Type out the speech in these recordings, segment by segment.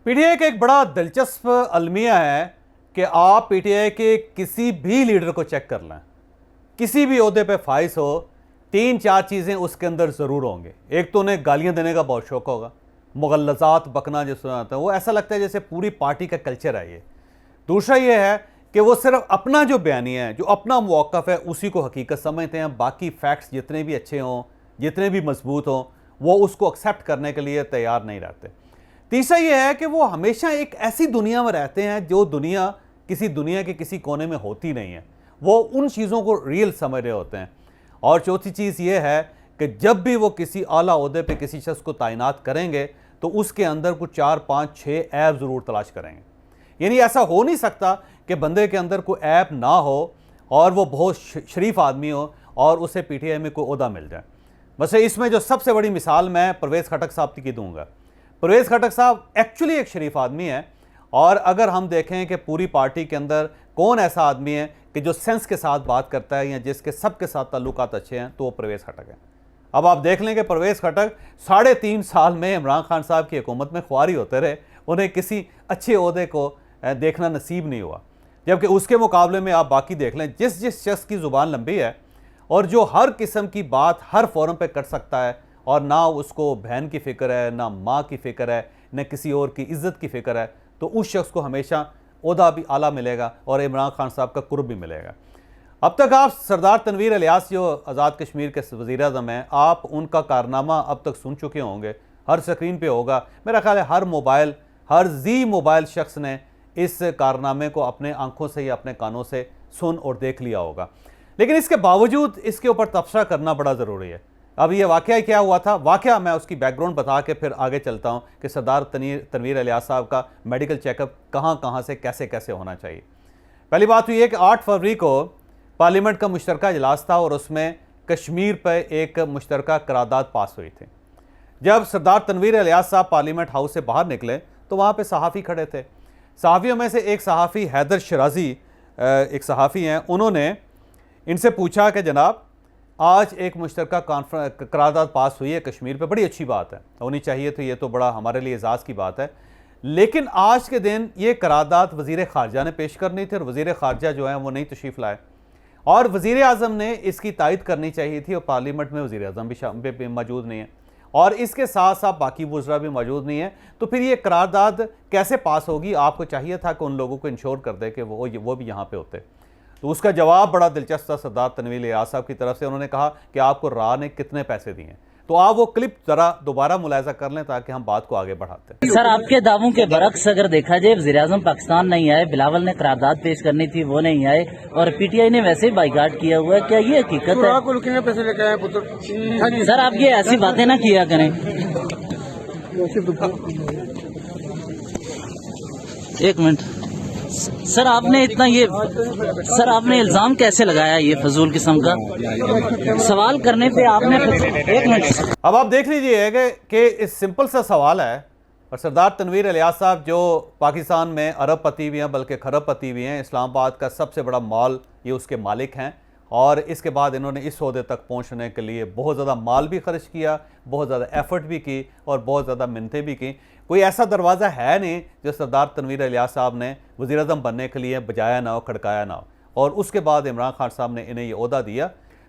PTI का एक बड़ा दिलचस्प अलमिया है कि आप पीटीआई के किसी भी लीडर को चेक कर लें, किसी भी ओहदे पे फाइज हो, तीन चार चीज़ें उसके अंदर ज़रूर होंगे। एक तो उन्हें गालियां देने का बहुत शौक होगा, मुगल्लज़ात बकना जो सुना जाता है, वो ऐसा लगता है जैसे पूरी पार्टी का कल्चर है ये। दूसरा ये है कि वो सिर्फ अपना जो बयानिया है, जो अपना मौक़िफ़ है, उसी को हकीकत समझते हैं। बाकी फैक्ट्स जितने भी अच्छे हों, जितने भी मजबूत हों, वो उसको एक्सेप्ट करने के लिए तैयार नहीं रहते। तीसरा ये है कि वो हमेशा एक ऐसी दुनिया में रहते हैं जो दुनिया के किसी कोने में होती नहीं है। वो उन चीज़ों को रियल समझ रहे होते हैं। और चौथी चीज़ ये है कि जब भी वो किसी आला ओहदे पे किसी शख्स को तैनात करेंगे तो उसके अंदर कुछ 4 5 6 ऐप ज़रूर तलाश करेंगे। यानी ऐसा हो नहीं सकता कि बंदे के अंदर कोई ऐप ना हो और वो बहुत शरीफ आदमी हो और उसे पीटीआई में कोई ओहदा मिल जाए। बस इसमें जो सबसे बड़ी मिसाल मैं परवेज़ खटक साहब की दूंगा। परवेज़ खटक साहब एक्चुअली एक शरीफ आदमी है, और अगर हम देखें कि पूरी पार्टी के अंदर कौन ऐसा आदमी है कि जो सेंस के साथ बात करता है या जिसके सबके साथ ताल्लुकात अच्छे हैं, तो वो परवेज़ खटक है। अब आप देख लें कि परवेज़ खटक 3.5 साल में इमरान खान साहब की हुकूमत में ख्वारी होते रहे, उन्हें किसी अच्छे ओहदे को देखना नसीब नहीं हुआ। जबकि उसके मुकाबले में आप बाकी देख लें, जिस शख्स की ज़ुबान लंबी है और जो हर किस्म की बात हर फोरम पे कर सकता है, और ना उसको बहन की फ़िक्र है, ना माँ की फ़िक्र है, न किसी और की इज़्ज़त की फ़िक्र है, तो उस शख्स को हमेशा ओहदा भी आला मिलेगा और इमरान खान साहब का कुर्ब भी मिलेगा। अब तक आप सरदार तनवीर इलियास जो आज़ाद कश्मीर के वज़ीर आज़म हैं, आप उनका कारनामा अब तक सुन चुके होंगे, हर स्क्रीन पे होगा। मेरा ख्याल है हर जी मोबाइल शख्स ने इस कारनामे को अपने आंखों से या अपने कानों से सुन और देख लिया होगा। लेकिन इसके बावजूद इसके ऊपर तबसरा करना बड़ा ज़रूरी है। अब ये वाक़या क्या हुआ था, वाक़या मैं उसकी बैकग्राउंड बता के फिर आगे चलता हूँ कि सरदार तनवीर इलियास साहब का मेडिकल चेकअप कहाँ से कैसे कैसे होना चाहिए। पहली बात हुई है कि 8 फरवरी को पार्लियामेंट का मुश्तरका इजलास था और उसमें कश्मीर पर एक मुश्तरका करारदाद पास हुई थी। जब सरदार तनवीर इलियास साहब पार्लियामेंट हाउस से बाहर निकले तो वहाँ पर सहाफ़ी खड़े थे। सहाफ़ियों में से एक सहाफ़ी हैदर शराजी एक सहाफ़ी हैं, उन्होंने इनसे पूछा कि जनाब, आज एक मुश्तरका करारदाद पास हुई है कश्मीर पे, बड़ी अच्छी बात है, होनी चाहिए, तो ये तो बड़ा हमारे लिए एजाज़ की बात है, लेकिन आज के दिन ये करारदाद वज़ीर ख़ारजा ने पेश करनी थी और वज़ीर ख़ारजा जो है वो नहीं तशरीफ़ लाए, और वज़ीर आज़म ने इसकी तायद करनी चाहिए थी, और पार्लियामेंट में वज़ीर आज़म भी मौजूद नहीं है और इसके साथ साथ बाकी वज़रा भी मौजूद नहीं है। तो फिर ये करारदाद कैसे पास होगी? आपको चाहिए था कि उन लोगों को इंश्योर कर दे कि वो भी यहाँ पे होते। तो उसका जवाब बड़ा दिलचस्प था सरदार तनवीर इलियास साहब की तरफ से। उन्होंने कहा कि आपको राह ने कितने पैसे दिए। तो आप वो क्लिप जरा दोबारा मुलायजा कर लें ताकि हम बात को आगे बढ़ाते हैं। सर, आपके दावों के बरक्स अगर देखा जाए, वज़ीर आज़म पाकिस्तान नहीं आए, बिलावल ने करारदाद पेश करनी थी, वो नहीं आए, और पीटीआई ने वैसे ही बाइकाट किया हुआ है, क्या ये हकीकत है? सर, आप ये ऐसी बातें ना किया करें। एक मिनट सर, आपने आपने इल्जाम कैसे लगाया ये फजूल किस्म का सवाल करने पे आपने? एक मिनट, अब आप देख लीजिए कि इस सिंपल सा सवाल है, और सरदार तनवीर इलियास साहब जो पाकिस्तान में अरबपति भी हैं, बल्कि खरबपति भी हैं, इस्लामाबाद का सबसे बड़ा मॉल ये उसके मालिक हैं, और इसके बाद इन्होंने इस ओहदे तक पहुंचने के लिए बहुत ज़्यादा माल भी खर्च किया, बहुत ज़्यादा एफर्ट भी की और बहुत ज़्यादा मिन्नतें भी की। कोई ऐसा दरवाज़ा है नहीं जो सरदार तनवीर इलियास साहब ने वज़ीर आज़म बनने के लिए बजाया ना हो, खड़काया ना हो, और उसके बाद इमरान खान साहब ने इन्हें ये ओहदा दिया।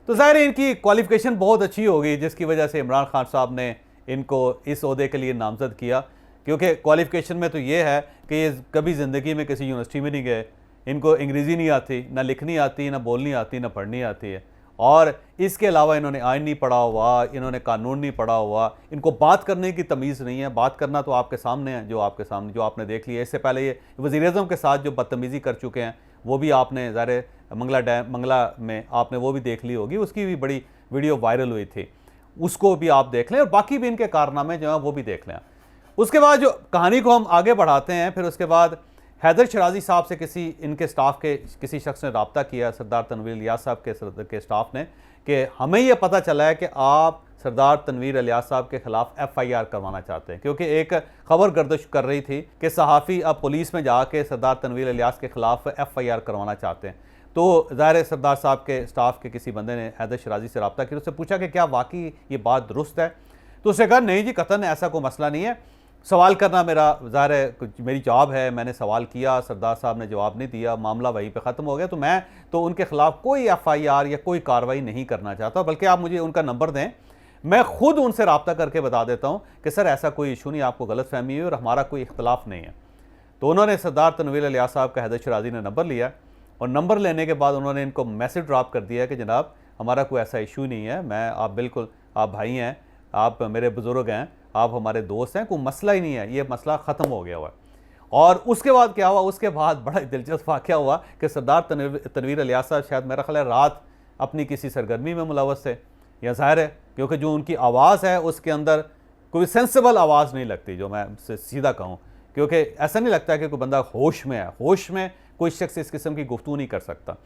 तो ज़ाहिर है इनकी क्वालिफ़िकेशन बहुत अच्छी होगी, जिसकी वजह से इमरान खान साहब ने इनको इस ओहदे के लिए नामज़द किया। क्योंकि क्वालिफ़िकेशन में तो ये है कि ये कभी ज़िंदगी में किसी यूनिवर्सिटी में नहीं गए, इनको अंग्रेज़ी नहीं आती, ना लिखनी आती, ना बोलनी आती, ना पढ़नी आती है, और इसके अलावा इन्होंने आइन नहीं पढ़ा हुआ, इन्होंने कानून नहीं पढ़ा हुआ, इनको बात करने की तमीज़ नहीं है। बात करना तो आपके सामने है, जो आपने देख लिया। इससे पहले ये वज़ीर आज़म के साथ जो बदतमीज़ी कर चुके हैं वो भी आपने ज़ाहिर मंगला में आपने वो भी देख ली होगी, उसकी भी बड़ी वीडियो वायरल हुई थी, उसको भी आप देख लें, और बाकी भी इनके कारनामे जो हैं वो भी देख लें। उसके बाद जो कहानी को हम आगे बढ़ाते हैं, फिर उसके बाद हैदर शराजी साहब से इनके स्टाफ के किसी शख्स ने रब्ता किया सरदार तनवीर इलियास साहब के स्टाफ ने, कि हमें यह पता चला है कि आप सरदार तनवीर इलियास साहब के ख़िलाफ़ FIR करवाना चाहते हैं, क्योंकि एक ख़बर गर्दिश कर रही थी कि सहाफ़ी अब पुलिस में जाके सरदार तनवीर इलियास के ख़िलाफ़ FIR करवाना चाहते हैं। तो ज़ाहिर सरदार साहब के स्टाफ के किसी बंदे ने हैदर शराजी से रब्ता किया, उससे पूछा कि क्या वाकई ये बात दुरुस्त है? तो उसने कहा नहीं जी, कतन ऐसा कोई मसला नहीं है। सवाल करना मेरा ज़ाहिर है कुछ मेरी जॉब है, मैंने सवाल किया, सरदार साहब ने जवाब नहीं दिया, मामला वहीं पे ख़त्म हो गया। तो मैं तो उनके ख़िलाफ़ कोई FIR या कोई कार्रवाई नहीं करना चाहता, बल्कि आप मुझे उनका नंबर दें, मैं ख़ुद उनसे रब्ता करके बता देता हूँ कि सर ऐसा कोई इशू नहीं, आपको गलतफहमी हुई और हमारा कोई इख्तलाफ नहीं है। तो उन्होंने सरदार तनवीर इलियास साहब का हैदर शराजी ने नंबर लिया और नंबर लेने के बाद उन्होंने इनको मैसेज ड्रॉप कर दिया कि जनाब हमारा कोई ऐसा इशू नहीं है, मैं आप बिल्कुल आप भाई हैं, आप मेरे बुज़ुर्ग हैं, आप हमारे दोस्त हैं, कोई मसला ही नहीं है, ये मसला ख़त्म हो गया हुआ है। और उसके बाद क्या हुआ, उसके बाद बड़ा दिलचस्प वाक़या हुआ कि सरदार तनवीर इलियास साहब शायद मेरा ख्याल है रात अपनी किसी सरगर्मी में मुलव्वस थे, या ज़ाहिर है क्योंकि जो उनकी आवाज़ है उसके अंदर कोई सेंसिबल आवाज़ नहीं लगती, जो मैं सीधा कहूँ, क्योंकि ऐसा नहीं लगता कि कोई बंदा होश में है। होश में कोई शख्स इस किस्म की गुफ्तगू नहीं कर सकता।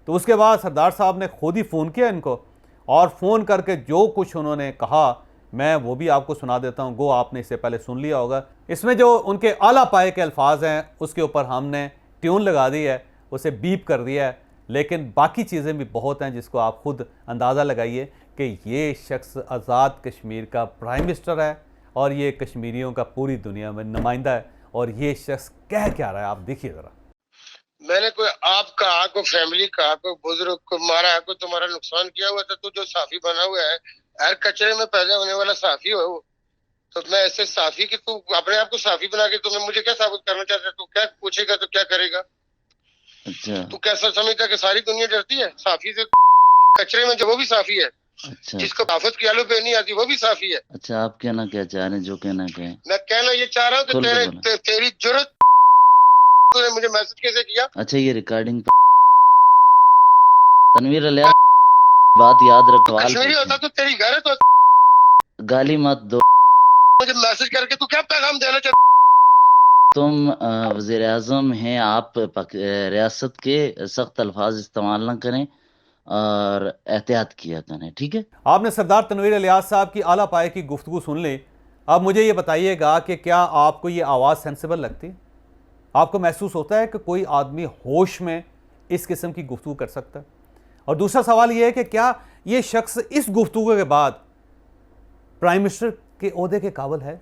तो उसके बाद सरदार साहब ने खुद ही फ़ोन किया इनको, और फ़ोन करके जो कुछ उन्होंने कहा मैं वो भी आपको सुना देता हूँ। गो आपने इससे पहले सुन लिया होगा। इसमें जो उनके आला पाए के अल्फाज हैं उसके ऊपर हमने ट्यून लगा दी है, उसे बीप कर दिया है, लेकिन बाकी चीज़ें भी बहुत हैं जिसको आप खुद अंदाज़ा लगाइए कि ये शख्स आज़ाद कश्मीर का प्राइम मिनिस्टर है और ये कश्मीरियों का पूरी दुनिया में नुमाइंदा है, और ये शख्स कह क्या रहा है आप देखिए ज़रा। मैंने कोई आपका, कोई फैमिली का, कोई बुजुर्ग को मारा है, कोई तुम्हारा नुकसान किया हुआ था, तू जो साफी बना हुआ है, हर कचरे में पैदा होने वाला साफी हो, तो मैं ऐसे साफी की तू अपने आप को साफी बना के तुम्हें मुझे क्या साबित करना चाहता है? तू क्या पूछेगा तो क्या करेगा? अच्छा, तू कैसा समझता है कि सारी दुनिया डरती है साफी से? कचरे में जो वो भी साफी है, अच्छा, जिसको आफत की आलू पे नहीं आती वो भी साफी है। अच्छा, आप कहना क्या चाह रहे हैं? जो कहना क्या है, मैं कहना ये चाह रहा हूँ कि खोल के बोलो। तेरी जुर्रत, तूने मुझे मैसेज कैसे किया? अच्छा, ये रिकॉर्डिंग तनवीर इलियास, बात याद रख, तू सवाल कश्मीरी पूछे, होता तो तेरी घर है, तो गाली मत दो। मुझे मैसेज करके तू क्या पैगाम देना चाहता? तुम वज़ीर आज़म हैं, आप रियासत के सख्त अल्फाज इस्तेमाल ना करें और एहतियात किया करें, ठीक है? आपने सरदार तनवीर इलियास साहब की आला पाए की गुफ्तगू सुन ली। अब मुझे ये बताइएगा कि क्या आपको ये आवाज़ सेंसिबल लगती है? आपको महसूस होता है कि कोई आदमी होश में इस किस्म की गुफ्तगू कर सकता है? और दूसरा सवाल ये है कि क्या ये शख्स इस गुफ्तगू के बाद प्राइम मिनिस्टर के ओहदे के काबिल है?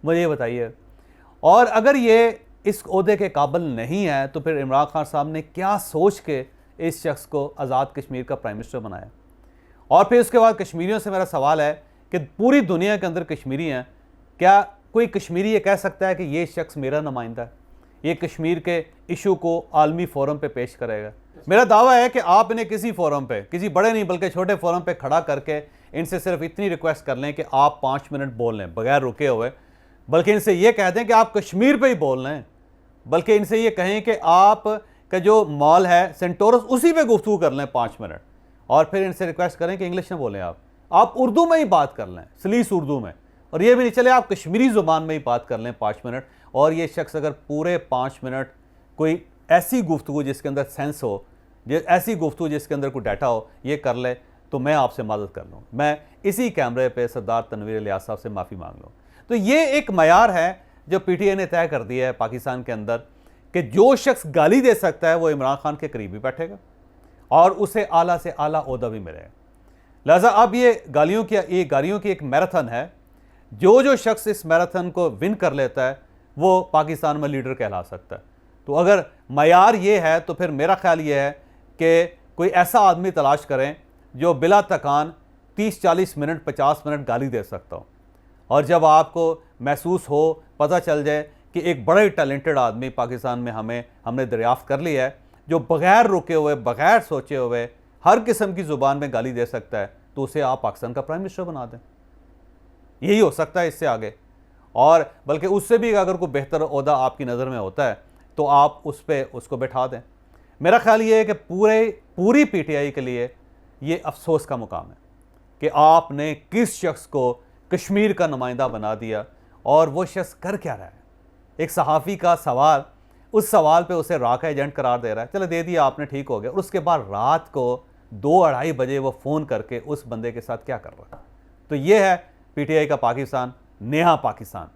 मुझे ये बताइए। और अगर ये इस ओहदे के काबिल नहीं है तो फिर इमरान खान साहब ने क्या सोच के इस शख्स को आज़ाद कश्मीर का प्राइम मिनिस्टर बनाया? और फिर उसके बाद कश्मीरियों से मेरा सवाल है कि पूरी दुनिया के अंदर कश्मीरी हैं, क्या कोई कश्मीरी ये कह सकता है कि ये शख्स मेरा नुमाइंदा है, ये कश्मीर के इशू को आलमी फोरम पे पेश करेगा? मेरा दावा है कि आप इन्हें किसी फोरम पे, किसी बड़े नहीं बल्कि छोटे फोरम पे खड़ा करके इनसे सिर्फ इतनी रिक्वेस्ट कर लें कि आप 5 मिनट बोल लें बगैर रुके हुए, बल्कि इनसे ये कह दें कि आप कश्मीर पे ही बोल लें, बल्कि इनसे ये कहें कि आप का जो मॉल है सेंटोरस उसी पे गुफ्तगू कर लें 5 मिनट, और फिर इनसे रिक्वेस्ट करें कि इंग्लिश में बोलें, आप उर्दू में ही बात कर लें, सलीस उर्दू में, और ये भी नहीं चले आप कश्मीरी ज़ुबान में ही बात कर लें 5 मिनट। और ये शख्स अगर पूरे 5 मिनट कोई ऐसी गुफ्तगू जिसके अंदर सेंस हो, ऐसी गुफ्तगू जिसके अंदर कोई डाटा हो, ये कर ले, तो मैं आपसे मदद कर लूँ, मैं इसी कैमरे पे सरदार तनवीर इलियास साहब से माफ़ी मांग लूँ। तो ये एक मयार है जो PTI ने तय कर दिया है पाकिस्तान के अंदर कि जो शख्स गाली दे सकता है वो इमरान खान के करीब भी बैठेगा और उसे आला से आला ओहदा भी मिलेगा। लिहाजा अब ये गालियों की एक मैराथन है। जो शख्स इस मैराथन को विन कर लेता है वो पाकिस्तान में लीडर कहला सकता है। तो अगर मयार ये है तो फिर मेरा ख्याल ये है कि कोई ऐसा आदमी तलाश करें जो बिला तकान 30-40 मिनट 50 मिनट गाली दे सकता हो, और जब आपको महसूस हो, पता चल जाए कि एक बड़ा ही टैलेंटेड आदमी पाकिस्तान में हमने दरियाफ्त कर लिया है जो बग़ैर रुके हुए, बग़ैर सोचे हुए हर किस्म की ज़ुबान में गाली दे सकता है, तो उसे आप पाकिस्तान का प्राइम मिनिस्टर बना दें। यही हो सकता है इससे आगे, और बल्कि उससे भी अगर कोई बेहतर ओहदा आपकी नज़र में होता है तो आप उसको बैठा दें। मेरा ख्याल ये है कि पूरी PTI के लिए ये अफसोस का मुकाम है कि आपने किस शख्स को कश्मीर का नुमाइंदा बना दिया और वो शख्स कर क्या रहा है। एक सहाफ़ी का सवाल, उस सवाल पे उसे राका एजेंट करार दे रहा है, चलो दे दिया आपने, ठीक हो गया, और उसके बाद रात को 2-2:30 बजे वो फ़ोन करके उस बंदे के साथ क्या कर रहा है। तो ये है PTI का पाकिस्तान, नेहा पाकिस्तान।